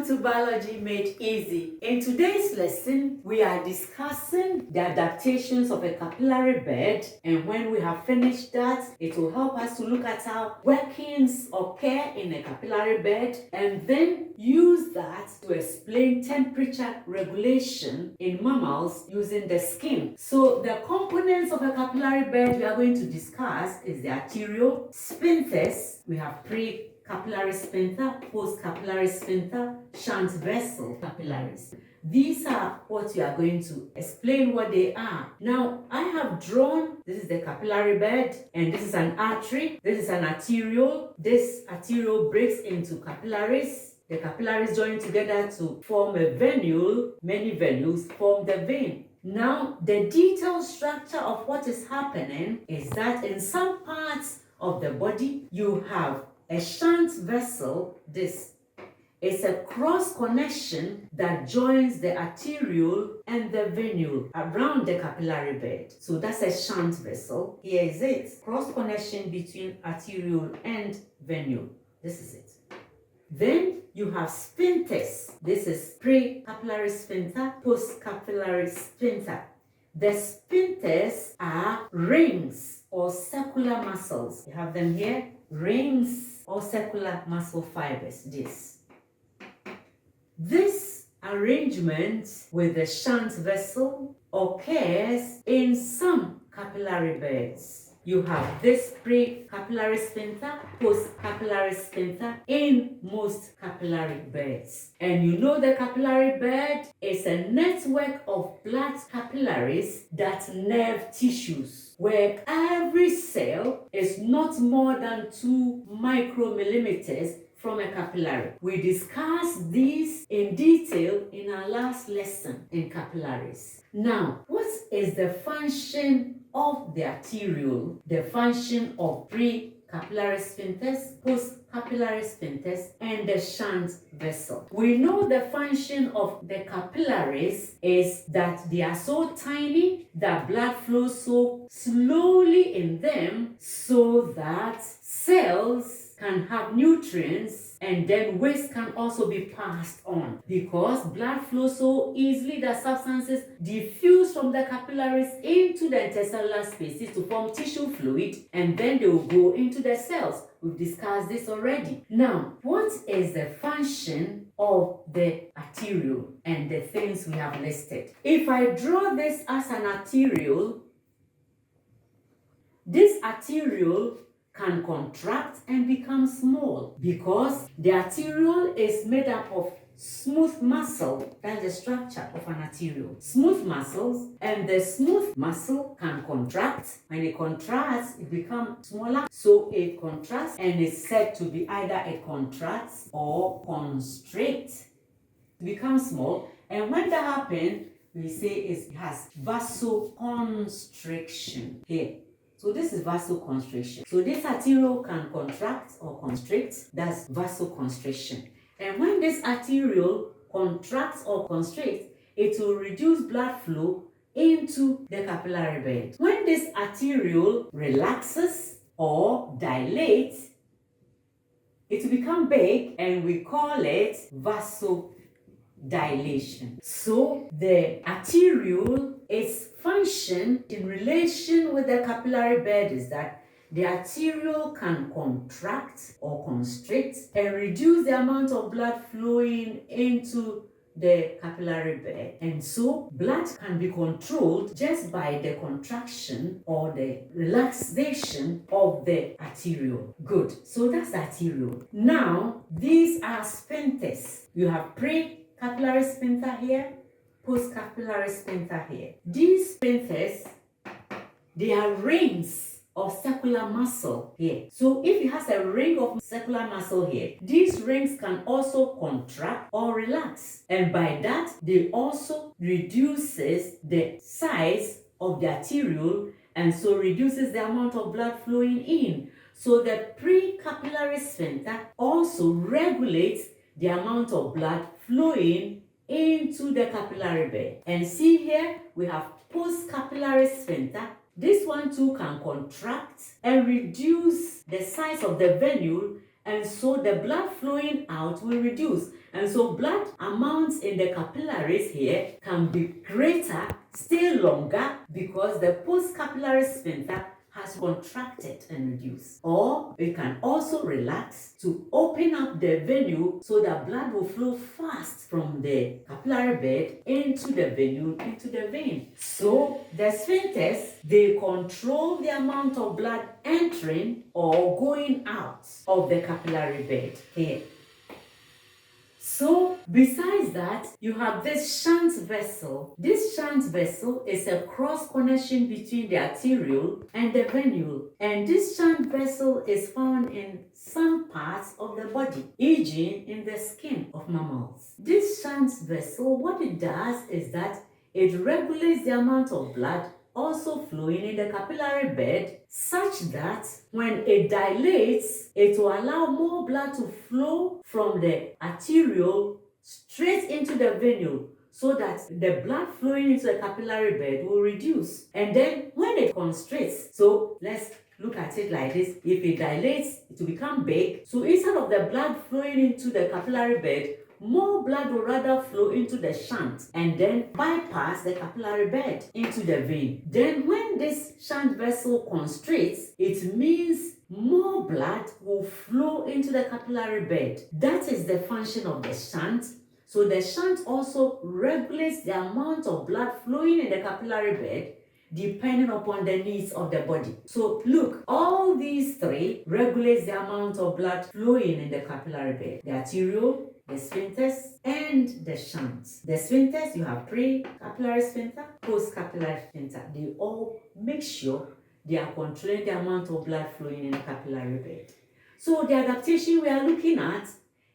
Welcome to Biology Made Easy. In today's lesson, we are discussing the adaptations of a capillary bed, and when we have finished that, it will help us to look at how workings occur in a capillary bed and then use that to explain temperature regulation in mammals using the skin. So the components of a capillary bed we are going to discuss is the arteriole, sphincters, we have pre-capillary sphincter, post-capillary sphincter, shunt vessel capillaries. These are what we are going to explain what they are. Now, I have drawn, this is the capillary bed, and this is an artery, this is an arteriole. This arteriole breaks into capillaries. The capillaries join together to form a venule. Many venules form the vein. Now, the detailed structure of what is happening is that in some parts of the body, you have a shunt vessel. This is a cross connection that joins the arteriole and the venule around the capillary bed. So that's a shunt vessel. Here is it. Cross connection between arteriole and venule. This is it. Then you have sphincters. This is pre-capillary sphincter, post-capillary sphincter. The sphincters are rings or circular muscles. You have them here. Rings or circular muscle fibers. This arrangement with the shunt vessel occurs in some capillary beds. You have this pre-capillary sphincter, post-capillary sphincter in most capillary beds. And you know the capillary bed is a network of blood capillaries that nerve tissues, where every cell is not more than 2 micromillimeters from a capillary. We discussed these in detail in our last lesson in capillaries. Now, what is the function of the arteriole? The function of pre-capillary sphincters, post-capillary sphincters, and the shunt vessel. We know the function of the capillaries is that they are so tiny that blood flows so slowly in them so that cells can have nutrients and then waste can also be passed on, because blood flows so easily that substances diffuse from the capillaries into the intercellular spaces to form tissue fluid, and then they will go into the cells. We've discussed this already. Now, what is the function of the arteriole and the things we have listed? If I draw this as an arteriole, this arteriole can contract and become small because the arteriole is made up of smooth muscle. That's the structure of an arteriole. Smooth muscles, and the smooth muscle can contract. When it contracts, it becomes smaller. So it contracts and is said to be either a contract or constrict. It becomes small, and when that happens, we say it has vasoconstriction here. So this is vasoconstriction. So this arteriole can contract or constrict. That's vasoconstriction. And when this arteriole contracts or constricts, it will reduce blood flow into the capillary bed. When this arteriole relaxes or dilates, it will become big, and we call it vasodilation. So the arteriole, its function in relation with the capillary bed is that the arteriole can contract or constrict and reduce the amount of blood flowing into the capillary bed. And so blood can be controlled just by the contraction or the relaxation of the arteriole. Good. So that's the arteriole. Now, these are sphincters. You have pre-capillary sphincter here, post-capillary sphincter here. These sphincters, they are rings of circular muscle here. So if it has a ring of circular muscle here, these rings can also contract or relax. And by that, they also reduces the size of the arteriole, and so reduces the amount of blood flowing in. So the pre-capillary sphincter also regulates the amount of blood flowing into the capillary bed. And see here, we have post-capillary sphincter. This one too can contract and reduce the size of the venule, and so the blood flowing out will reduce. And so blood amounts in the capillaries here can be greater, stay longer, because the post-capillary sphincter has contracted and reduced. Or it can also relax to open up the venule so that blood will flow fast from the capillary bed into the venule, into the vein. So the sphincters, they control the amount of blood entering or going out of the capillary bed here. So, besides that, you have this shunt vessel. This shunt vessel is a cross connection between the arteriole and the venule. And this shunt vessel is found in some parts of the body, e.g. in the skin of mammals. This shunt vessel, what it does is that it regulates the amount of blood also flowing in the capillary bed, such that when it dilates, it will allow more blood to flow from the arteriole straight into the venule, so that the blood flowing into the capillary bed will reduce. And then when it constricts, so let's look at it like this. If it dilates, it will become big. So instead of the blood flowing into the capillary bed, more blood will rather flow into the shunt and then bypass the capillary bed into the vein. Then when this shunt vessel constricts, it means more blood will flow into the capillary bed. That is the function of the shunt. So the shunt also regulates the amount of blood flowing in the capillary bed depending upon the needs of the body. So look, all these three regulates the amount of blood flowing in the capillary bed. The arteriole, the sphincters, and the shunts. The sphincters, you have pre-capillary sphincter, post-capillary sphincter. They all make sure they are controlling the amount of blood flowing in the capillary bed. So the adaptation we are looking at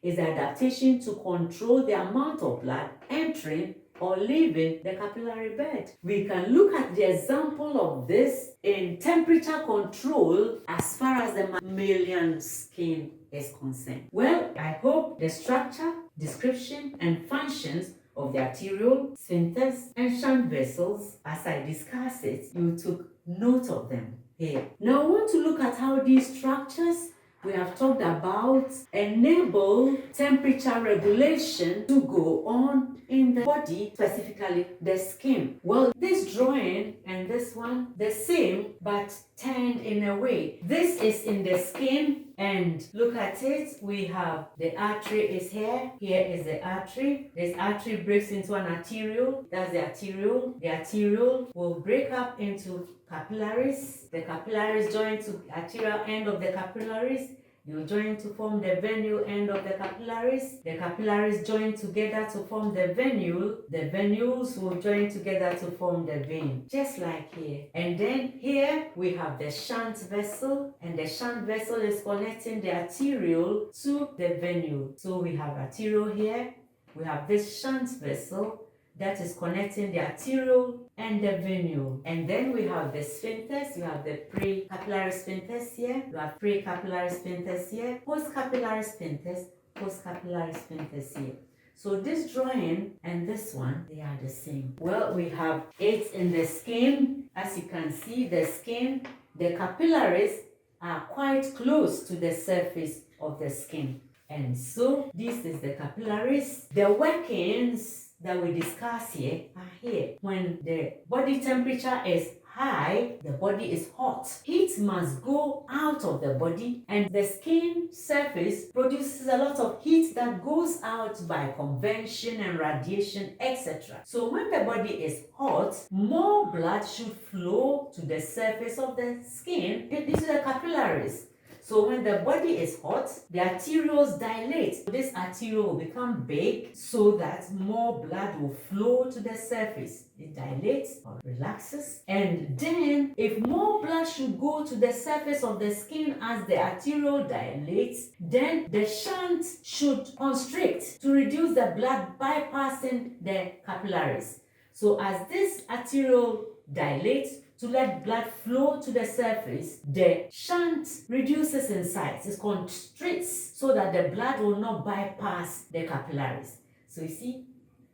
is the adaptation to control the amount of blood entering or leaving the capillary bed. We can look at the example of this in temperature control as far as the mammalian skin is concerned. Well, I hope the structure, description, and functions of the arteriole, sphincters, and shunt vessels, as I discussed it, you took note of them here. Now I want to look at how these structures we have talked about enable temperature regulation to go on in the body, specifically the skin. Well, this drawing and this one, the same, but turned in a way. This is in the skin, and look at it. We have the artery is here. Here is the artery. This artery breaks into an arteriole. That's the arteriole. The arteriole will break up into capillaries. The capillaries join to arterial end of the capillaries. You join to form the venule end of the capillaries. The capillaries join together to form the venule. The venules will join together to form the vein, just like here. And then here we have the shunt vessel, and the shunt vessel is connecting the arteriole to the venule. So we have arteriole here. We have this shunt vessel that is connecting the arteriole and the venule. And then we have the sphincters. You have the pre-capillary sphincters here. You have pre-capillary sphincters here. Post-capillary sphincters. Post-capillary sphincters here. So this drawing and this one, they are the same. Well, we have it in the skin. As you can see, the skin, the capillaries are quite close to the surface of the skin. And so this is the capillaries. The workings that we discuss here are here. When the body temperature is high, the body is hot. Heat must go out of the body, and the skin surface produces a lot of heat that goes out by convection and radiation, etc. So when the body is hot, more blood should flow to the surface of the skin into the capillaries. So when the body is hot, the arterioles dilate. This arteriole will become big so that more blood will flow to the surface. It dilates or relaxes. And then if more blood should go to the surface of the skin as the arteriole dilates, then the shunt should constrict to reduce the blood bypassing the capillaries. So as this arteriole dilates, to let blood flow to the surface, the shunt reduces in size. It constricts so that the blood will not bypass the capillaries. So you see,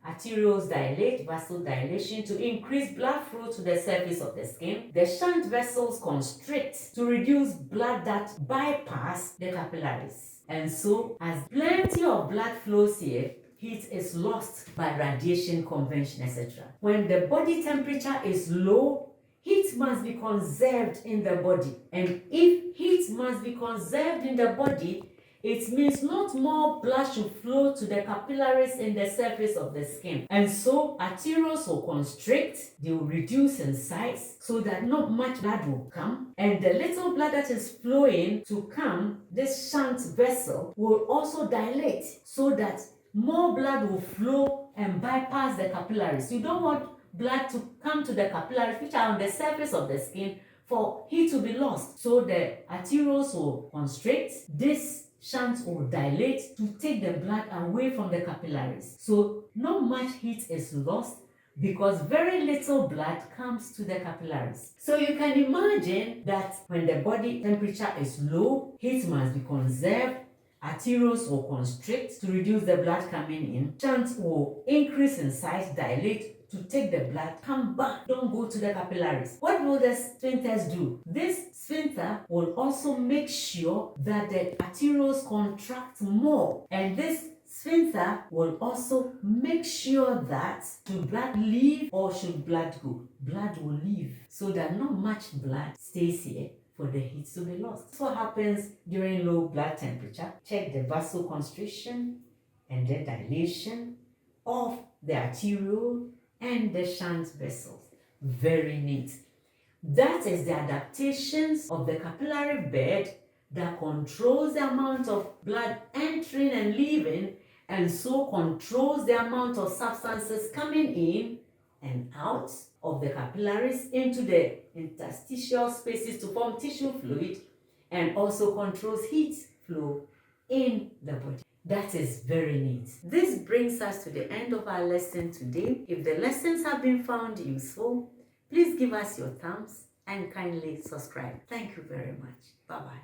arterioles dilate, vasodilation to increase blood flow to the surface of the skin. The shunt vessels constrict to reduce blood that bypass the capillaries. And so, as plenty of blood flows here, heat is lost by radiation, convection, etc. When the body temperature is low, heat must be conserved in the body. And if heat must be conserved in the body, it means not more blood should flow to the capillaries in the surface of the skin. And so arterioles will constrict, they will reduce in size so that not much blood will come. And the little blood that is flowing to come, this shunt vessel, will also dilate so that more blood will flow and bypass the capillaries. You don't want blood to come to the capillaries, which are on the surface of the skin, for heat to be lost. So the arterioles will constrict. This shunt will dilate to take the blood away from the capillaries. So not much heat is lost because very little blood comes to the capillaries. So you can imagine that when the body temperature is low, heat must be conserved. Arterioles will constrict to reduce the blood coming in. Shunts will increase in size, dilate to take the blood, come back, don't go to the capillaries. What will the sphincters do? This sphincter will also make sure that the arterioles contract more, and this sphincter will also make sure that should blood leave or should blood go? Blood will leave so that not much blood stays here for the heat to be lost. That's what happens during low blood temperature. Check the vasoconstriction and the dilation of the arteriole and the shunt vessels. Very neat. That is the adaptations of the capillary bed that controls the amount of blood entering and leaving, and so controls the amount of substances coming in and out of the capillaries into the interstitial spaces to form tissue fluid, and also controls heat flow in the body. That is very neat. This brings us to the end of our lesson today. If the lessons have been found useful, please give us your thumbs and kindly subscribe. Thank you very much. Bye-bye.